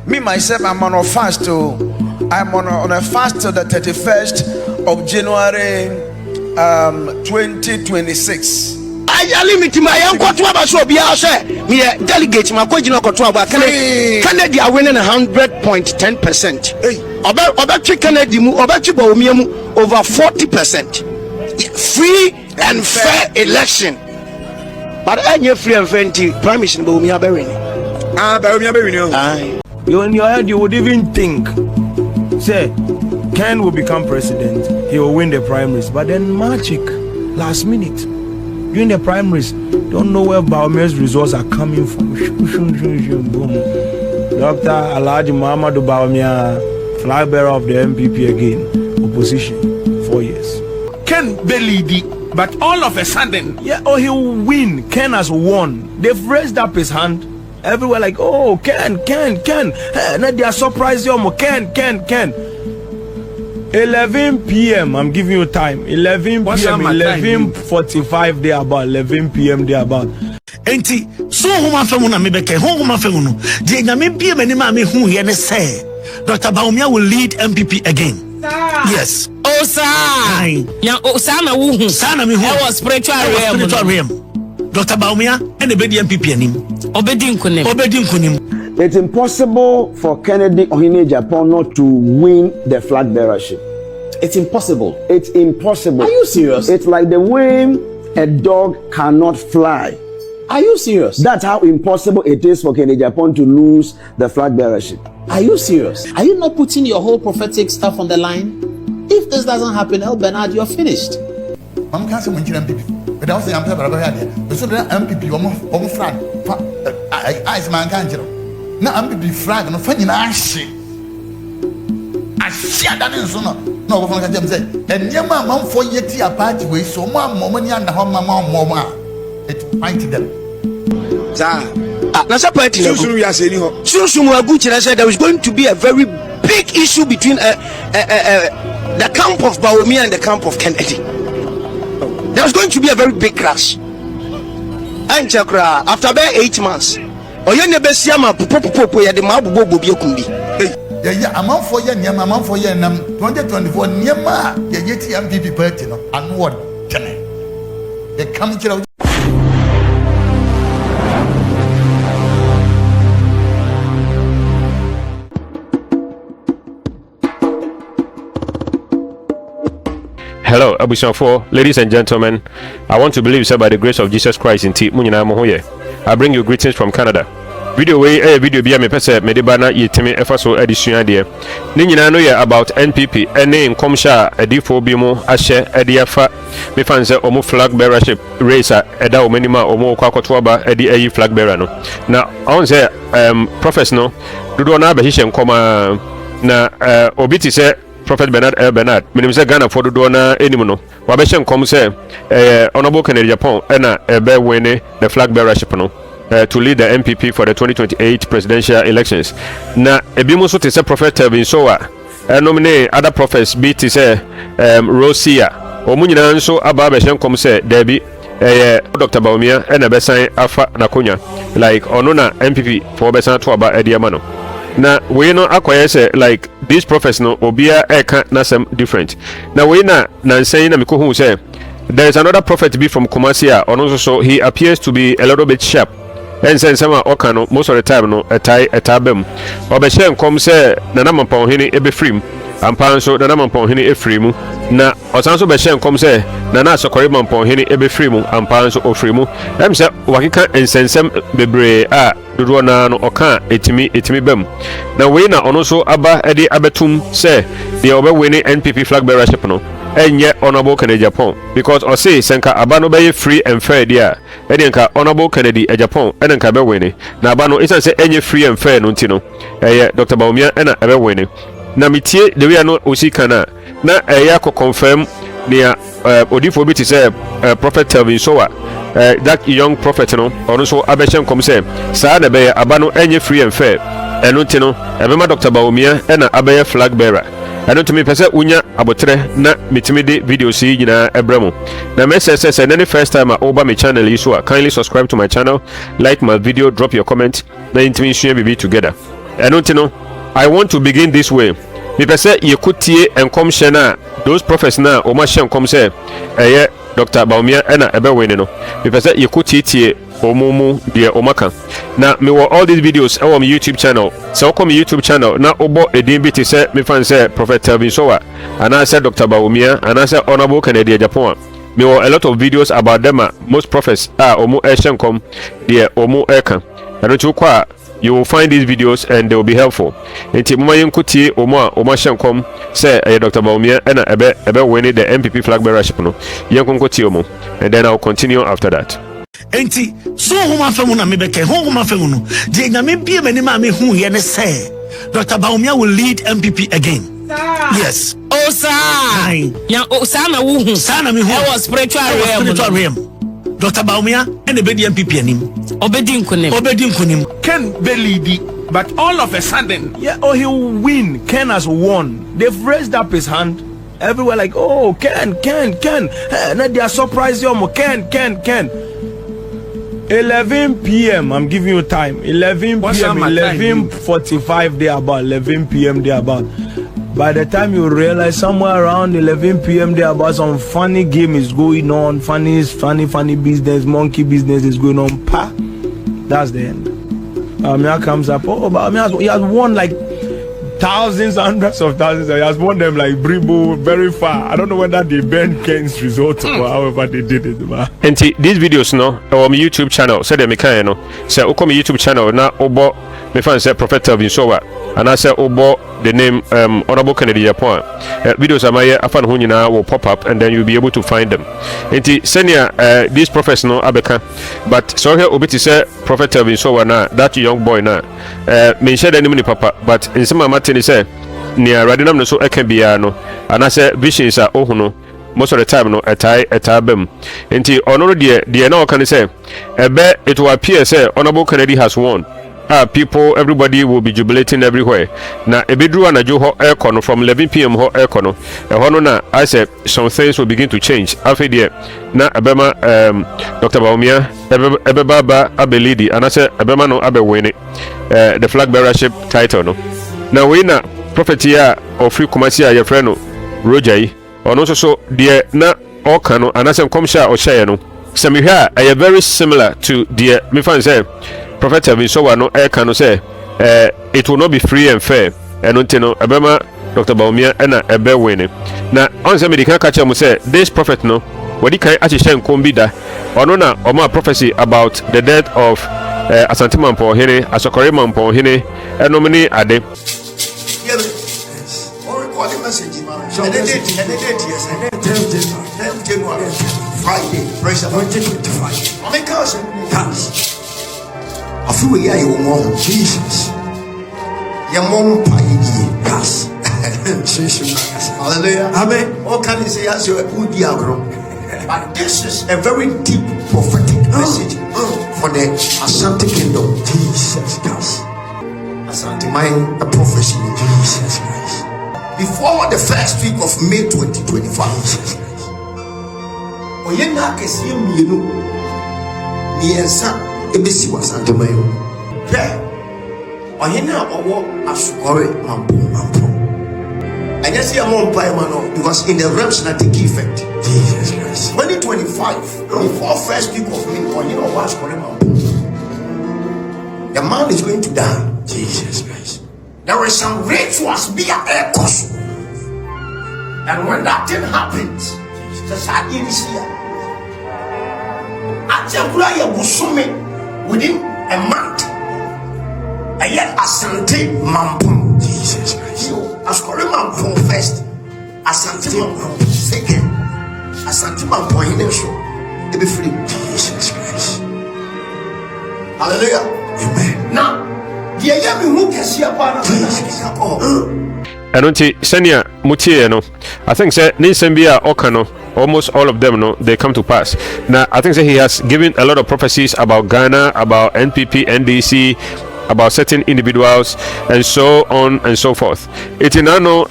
Me myself, I'm on a fast too. I'm on a fast till the 31st of January 2026. I limit my uncle to about so be say me delegate my question to about Kennedy are winning 100.10%. About Kennedy mu about Bawumia mu over 40%. Free and fair election. But any free and fair prime minister Bawumia be winning. Bawumia be winning. You in your head you would even think, say Ken will become president, he will win the primaries, but then magic last minute during the primaries, don't know where Bawumia's results are coming from. Boom. Dr. Alhaji Muhammadu Bawumia, flagbearer of the MPP again, opposition, 4 years. Ken Belidi, but all of a sudden, he'll win. Ken has won. They've raised up his hand everywhere like, oh, Ken. Now they are surprised, Ken. 11 p.m. I'm giving you time. 11 p.m. 11:45 there about 11 p.m. there about. Enti so homa femu na mebeke homa femu no de nyame bie mani ma me hu ye ne say Dr. Bawumia will lead MPP again. Yes. Oh sir. Ya sir na wo hu. Sir na me hu. I was spiritual realm. Dr. Bawumia and the MPP anim. Obedi nkunim. It's impossible for Kennedy Agyapong not to win the flag bearership. It's impossible. It's impossible. Are you serious? It's like the way a dog cannot fly. Are you serious? That's how impossible it is for Kennedy Agyapong to lose the flag bearership. Are you serious? Are you not putting your whole prophetic stuff on the line? If this doesn't happen, Elbernard, you're finished. I'm canceling MPP. But I was saying I'm MPP. So the MPP, almost flag. I man can't. Na MPP flag no fanyi na ahye da ne so no na wo fon ka dem say enyema manfo yeti apart we so mo amomani anda ho mama a it find them za na say party no sunu ya se ni ho sunsun agu kire say there is going to be a very big issue between the camp of Bawumia and the camp of Kennedy. There's going to be a very big clash. And chakra after about 8 months oye ne besia ma popopopo ye de ma bobo bi ekumbi ya amanfo ye niam amanfo ye nam 2024 niam ye yeti MPP party no anward tene ye kam kira. Hello, Abusianfo, ladies and gentlemen. I want to believe, sir, by the grace of Jesus Christ in Ti Munyina Mohoye. I bring you greetings from Canada. Video way video be me pese me de bana yetimi efaso adisua de. Ni nyina no ye about NPP ene nkomsha adifo bi mu ahye ade afa me fan se omo flag bearership race eda o manima omo kwakoto aba ade ayi flag bearer no. Na on say prophets no dodo na ba hihye nkoma na obiti se Prophet Bernard Elbernard minim se Ghana for do na enim no wa be hye nkom se honorable Kennedy Agyapong na ebe win the flag bearership no to lead the MPP for the 2028 presidential elections. Na ebimu so te se Prophet Bernard nominate other prophets be te se Rosia omunyina nso aba be hye nkom se Debbie Dr. Bawumia na be san afa nakonya like ono na MPP for be san to aba ediama no. Na we no akoye se like these prophets no obia eka na some different. Na we na nsan na mikohu se there is another prophet be from Kumasi ono so he appears to be a little bit sharp. And sama okano most of the time no etabem obehye nkom se nana mampon hini ebefrim ampa so nana mampon hini efrimu na osanso behye nkom se nana asokore mampon hini ebefrimu ampa so ofrimu em se wakika ensensem bebre a dodo na no oka etimi bem na we na ono so aba ede abetum se de obewini NPP flag bearership no enye honorable Kennedy Agyapong because o say senka aba no be free and fair dia enka honorable Kennedy Agyapong enka be win na aba no isan say enye free and fair no ntino Dr. Bawumia ena ebe win na mitie de we no osika na confirm near odifo bi ti say Prophet Elbernard that young prophet no ono so abehye nkom say saa na be aba no enye free and fair eno ntino ebema Dr. Bawumia ena abeye flag bearer. I don't me pese unya abotre na mitimi de video si nyina ebremu na message any first time over my channel you kindly subscribe to my channel, like my video, drop your comment, na intimi share bibi together. Enotino, I want to begin this way. Me pese yekutie enkom hye na those prophets na o ma hye enkom se Dr. Bawumia ena ebe wene no. Me pese yekutie omumu de omaka. Na me wo all these videos on my YouTube channel. So come YouTube channel na obo edin bi te se me fan se Prophet Elbernard and I said Dr. Bawumia and I said Honorable Kennedy Agyapong. Me wo a lot of videos about them. Most prophets omu hye enkom de omu eka. And to kwa you will find these videos and they will be helpful. Nti mama yenkutie omo hyenkom say Dr. Bawumia ena ebe win the MPP flag bearership no. Yenkonkotie omo and then I will continue after that. Enti so homa famu na mebeke homa famu no de nyame bie mani ma me hu ye ne say Dr. Bawumia will lead MPP again. Yes. Oh sir. Ya o sana wo hu. Sana me hu. I was spiritual realm. Dr. Bawumia and the bedi MPP anim. Obedi nkunim. Ken Belidi, but all of a sudden, Yeah, oh, he'll win. Ken has won. They've raised up his hand. Everywhere like, oh, Ken. Now they are surprised. Ken. 11 p.m. I'm giving you time. 11 p.m. 11:45 there about. 11 p.m. there about. By the time you realize somewhere around 11 p.m. there about, some funny game is going on. Funny business, monkey business is going on. Pa, that's the end. Bawumia comes up. Oh, Bawumia, he has won like thousands, hundreds of thousands. He has won them like Bribo very far. I don't know whether they banned Ken's result or however they did it. And these videos no on my YouTube channel. Say them can no. Say o come YouTube channel na obo me fan say Prophet Bernard and I say obo the name Honorable Kennedy Agyapong. Videos amaye afan ho nyina will pop up and then you'll be able to find them. And senior these prophets no abeka but so here obiti say Prophet Bernard na that young boy na me share the name ni papa but in some matter say near radinam no so eka bia no and I say visions are ohuno most of the time no etai bem enti ono de na can say ebe it will appear say Honorable Kennedy has won. People, everybody will be jubilating everywhere. Now, ebidru anajo ho aircon from 11 p.m. ho aircon. Hono na I said some things will begin to change. After there, na abema Dr. Bawumia ebeba abelidi and I said abema no abe win the flag bearership title no. Now we na prophet here of free commercial your friend no Roger. Ono so there na okano and I said come share or share no. Some here are very similar to the me fan say Prophet Bernard no air can say it will not be free and fair and until no abema Dr. Bawumia ena ebe win na on say me dey catch am say this prophet no what can actually nkom da ono na oma prophecy about the death of Asante Mampo hene Asokore Mampo hene enomini ade Friday, praise the Lord, 2025. My cousin, I feel we are your mom, Jesus. Your mom, Gas. Hallelujah. Amen. What can you say as your good diagram? But this is a very deep prophetic message for the Asante Kingdom. Jesus Christ. Asante, a prophecy in Jesus Christ. Before the first week of May 2025. Jesus Christ. Oyena kesi mienu miensa ebesi wasante mayo pe oyena owo Asokore mampo anya si amon pai mano because in the realms na take effect. Jesus Christ. 2025 before first week of May oyena owo Asokore mampo the man is going to die. Jesus Christ. There is some rituals be a cost and when that thing happens within a month, I yet Asante Mampo. Jesus Christ. Asokore Mampo first, Asante Mampo second, Asante Mampo in the show. They be free. Jesus Christ. Hallelujah. Amen. Now, the Yami who can see a part of and until senior mutie no I think say Ninsembia Okano almost all of them no they come to pass. Now I think say he has given a lot of prophecies about Ghana, about NPP, NDC, about certain individuals and so on and so forth. It in no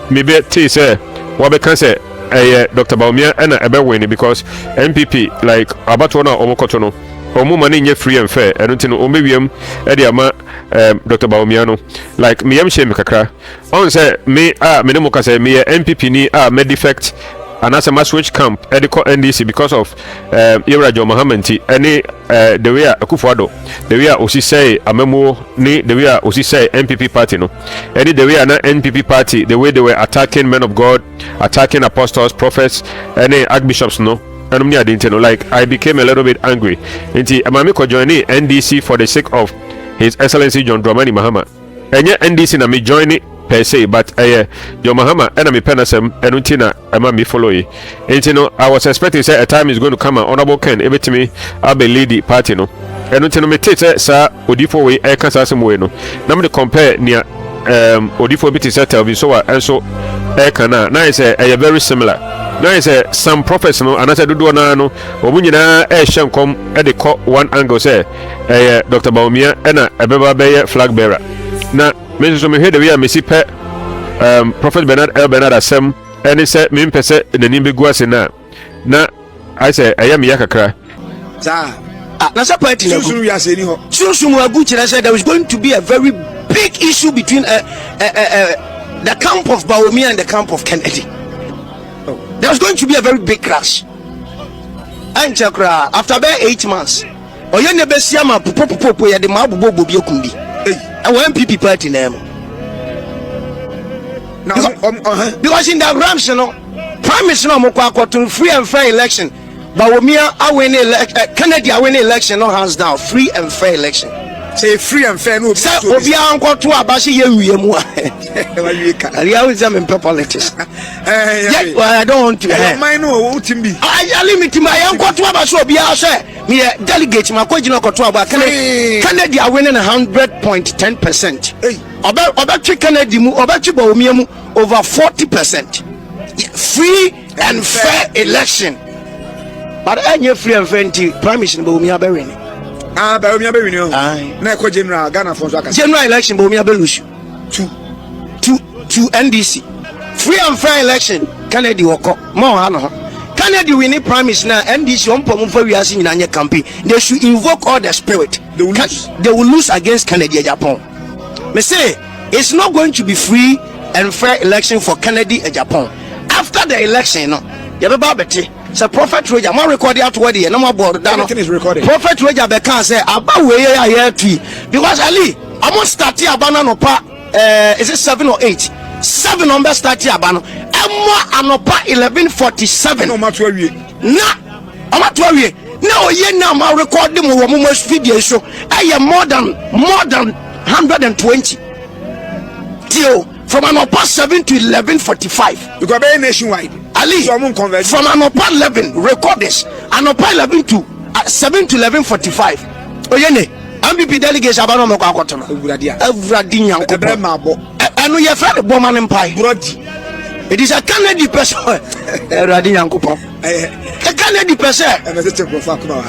maybe T say what can say Dr. Bawumia and ebe win because NPP like about one omokoto no omo mane nye free and fair eno nti no o mewiem e de ama Dr. Bawumia no like me yam she me kakra on say me me no ka say me MPP ni me defect and as a switch camp ediko NDC because of Irajo Mohammed any the way Akufo-Addo the way osi say amemo ni the way osi say MPP party no any the way na NPP party the way they were attacking men of God, attacking apostles, prophets, any archbishops no and me didn't know like I became a little bit angry nti amami ko join NDC for the sake of His Excellency John Dramani Mahama enye NDC na me join per se but John Mahama and me penasem enunti na ama me follow yi nti no I was expecting say a time is going to come honorable Ken ebetimi abe lead the party no enunti no me tete sa odifo we e kasa asem we no na me compare nia odifo bi tete tell so enso e kana na say very similar na say some prophets no anasa dodo na no omunyina e hyenkom e de ko one angle say Dr. Bawumia na ebeba be flag bearer na me so me hear the way me si pe Prophet Bernard Elbernard asem any say me mpese nani begu ase na I say me yakakra na sa party na sunsun ya se ni ho sunsun agu kire say there was going to be a very big issue between the camp of Bawumia and the camp of Kennedy. There was going to be a very big crash. And chakra after about 8 months oye ne besia ma popo ya de ma bobo bi okumbi and when MPP party name because in that rams you know prime minister no mo free and fair election Bawumia awin Kennedy awin election no hands down free and fair election say free and fair no say obi anko to abashi ye wiye mu ali always am in politics I don't want to mine no timbi I limit my anko to abashi obi a say me delegate my kwagina koto aba Kennedy awin 100.10% oba Kennedy mu oba Bawumia mu over 40%. Free and fair election but any free and fair prime minister Bawumia be winning Bawumia be winning na ko general Ghana for general election Bawumia be lose to NDC free and fair election Kennedy woko mo ha no Kennedy winning prime minister na NDC on pom for we asin na campaign they should invoke all the spirit they will lose against Kennedy Agyapong me say it's not going to be free and fair election for Kennedy Agyapong after the election no you be babeti say Prophet Roger mo record out where the no board down everything is recorded Prophet Roger be can say aba we here twi because Ali almost start here abana no pa is it 7 or 8 7 number start here abano emo anopa 11:47 no matter wie na amato wie na oye na ma record dem wo mo video show more than 120 till from anopa 7 to 11:45 because be nationwide Ali from anopa 11 record this anopa 11 to 7 to 11:45 oyene MPP delegates abano me kwa akoto no Evradi nyanko e ma bo enu ye fa de boma ne mpai brodi it is a Kennedy person Evradi nyanko po a Kennedy person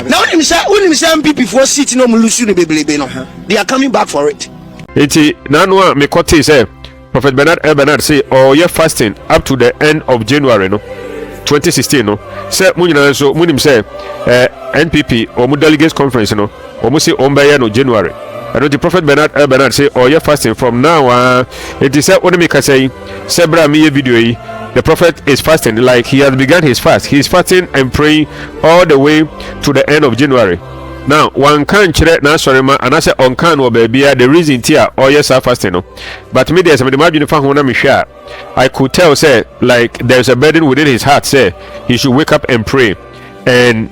now when say MPP for seat no mulusu ne beblebe no they are coming back for it eti nanu me kote say Prophet Bernard Elbernard say you're fasting up to the end of January no 2016 no say munyina so munim say NPP or mu delegates conference no or mu say ombaye no January and the Prophet Bernard Elbernard say you're fasting from now it is say what make say bra me video yi the prophet is fasting like he has begun his fast. He is fasting and praying all the way to the end of January. Now one can chere na sorema and I say on can wo baby the reason tia or yes fasting no but me there's somebody imagine fa ho na me hwa I could tell say like there's a burden within his heart say he should wake up and pray and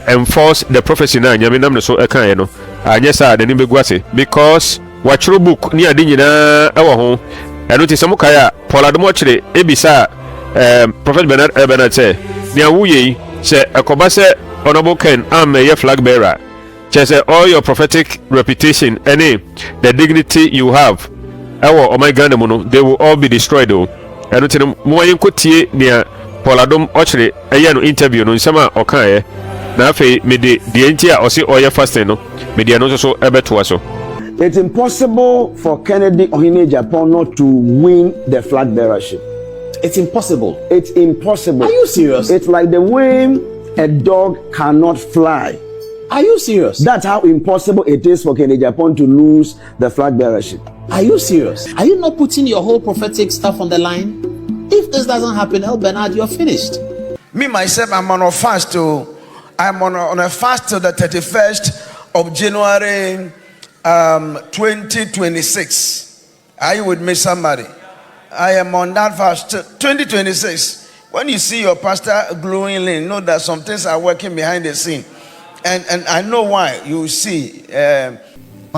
enforce the prophecy na nyame nam so e kan no anya sa de ni beguase because watchro book ni ade nyina e wo ho eno ti samukaya poladom chere ebisa Prophet Bernard Elbernard say ni awuye say ekoba say honorable Ken am a flag bearer. Just all your prophetic reputation and the dignity you have, oh my God, they will all be destroyed. Though, I don't know more you could see near Poladom Ochre, a young interview on summer or Kaye. Now, me the entire or see all your fasting, me the another so ever to us. It's impossible for Kennedy Agyapong not to win the flag bearership. It's impossible. It's impossible. Are you serious? It's like the way a dog cannot fly Are you serious? That's how impossible it is for Kennedy Agyapong to lose the flag bearership. Are you serious? Are you not putting your whole prophetic stuff on the line? If this doesn't happen, Elbernard, you're finished. Me myself, I'm on a fast I'm on a fast till the 31st of January 2026. Are you with me, somebody? I am on that fast 2026. When you see your pastor glowingly, know that some things are working behind the scene. And I know why. You see. I'm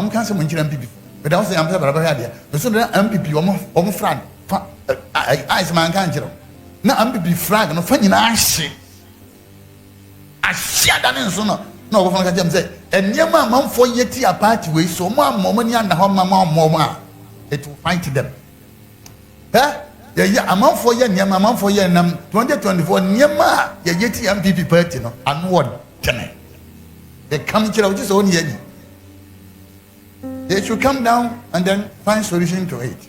can't say MPP. But I was saying, I'm here. But so that MPP, almost flag. I man can't you. Now MPP flag, no funny shit. I share that in sooner. No, what I can say. And your mom for yet a party way, so money and the home mama. It will fight them. Huh? Yeah, I'm for you, near my mom for you, and 2024, near my yeti MPP party, no, and one. They come to just own yet. They should come down and then find solution to it.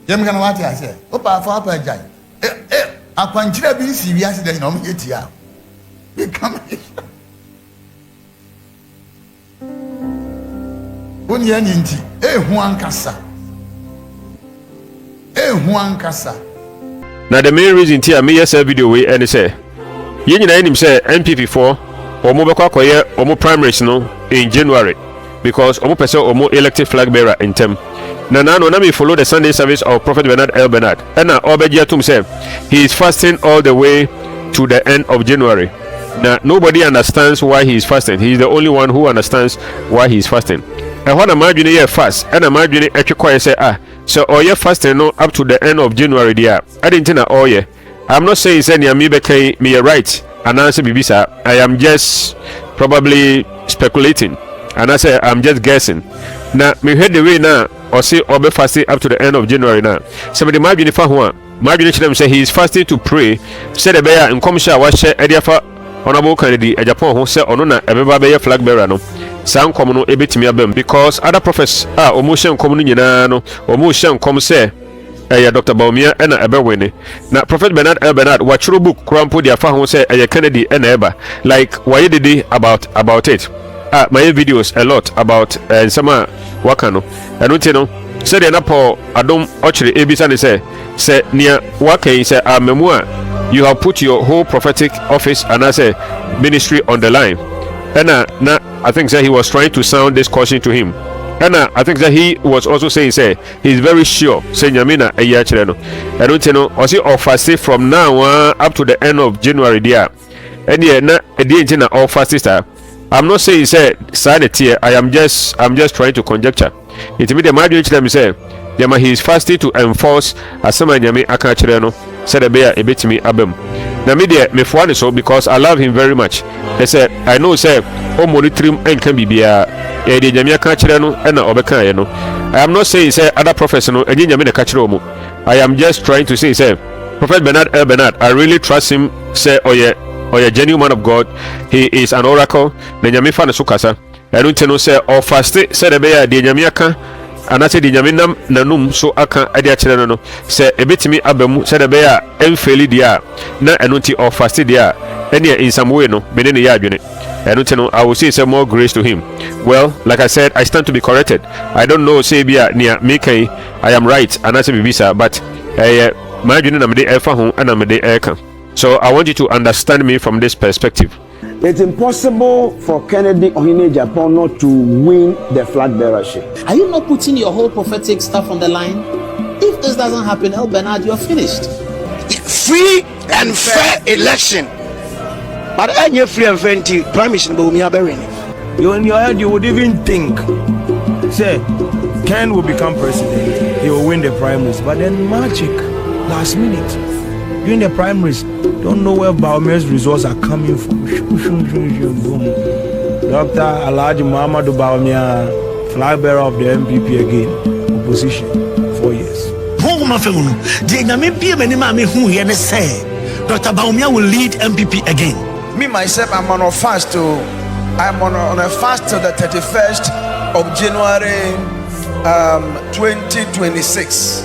You're going to what I say. Opa for Papa Jai. I can't be serious than no yet. They come. Bunyaninti, Juan Casa. Juan Casa. Now the main reason here me yes video we and say you know him say NPP4 or mo bekwa koye or mo primaries no in January because or mo person or mo elected flag bearer in term. Now no me follow the Sunday service of Prophet Bernard Elbernard and now obedia to himself he is fasting all the way to the end of January. Now nobody understands why he is fasting. He is the only one who understands why he is fasting. And what am I doing here fast? And am I doing it actually say so all year fasting no up to the end of January there. I didn't know all year. I'm not saying say me right and answer bibisa. I am just probably speculating. And I say I'm just guessing. Now me heard the way now or say or be fasting up to the end of January now. Somebody might be for one. My them say he is fasting to pray. Say the bear and come share what share Ediafa Honorable Kennedy Agyapong who say onona everybody be flag bearer no. San come no ebetimi abem because other prophets omotion come no nyina no omotion come say Dr. Bawumia and Eberwene. Now Prophet Bernard Elbernard watch your book crampo dia fa ho say Kennedy and Eba like why did he about it my videos a lot about sama wakano and no say the napo adom ochre ebisa ne say near wakai say memua you have put your whole prophetic office and I say ministry on the line. And I think that he was trying to sound this caution to him. And I think that he was also saying, he's very sure, saying, Yamina, a year channel. I don't know, or see, or fast from now up to the end of January, dear. And yeah, na a day all fast sister. I'm not saying, sanity, I am just trying to conjecture. It may the marriage them say, Yama, he is fasting to enforce as some Yami Akachireno, said a bear a bit to me, Abem. Now, me for so because I love him very much. They said, I know, say, monitoring and can be a Yamia Kachirano and Obeka. I am not saying, say, other professional and Yamina Kachiromo. I am just trying to say, Prophet Bernard Elbernard, I really trust him, say, or a genuine man of God. He is an oracle. Nenyami fan sukasa. I don't know, say, or fast, said a bear, the Yamiaka. And I said the Yaminam Nanum so aka adia channel say a bit me abemu said a bear enfeli dia na enunti or fasted dia any in some way no benen the yard unit. I don't know I will say some more grace to him. Well, like I said, I stand to be corrected. I don't know say bia near Mike I am right and I say visa but my junior am de efa ho and am de eka. So I want you to understand me from this perspective. It's impossible for Kennedy Agyapong not to win the flag bearership. Are you not putting your whole prophetic stuff on the line? If this doesn't happen, Elbernard, you're finished. Free and fair election. But I ain't free and fair until Prime Minister Bawumia Bereni. You in your head, you would even think, say, Ken will become president. He will win the primaries. But then magic, last minute, during the primaries, don't know where Bawumia's results are coming from. Dr. Alhaji Muhammadu Bawumia, flag bearer of the MPP again, opposition, 4 years. Dr. Bawumia will lead MPP again. Me myself, I'm on a fast I'm on a fast till the 31st of January 2026.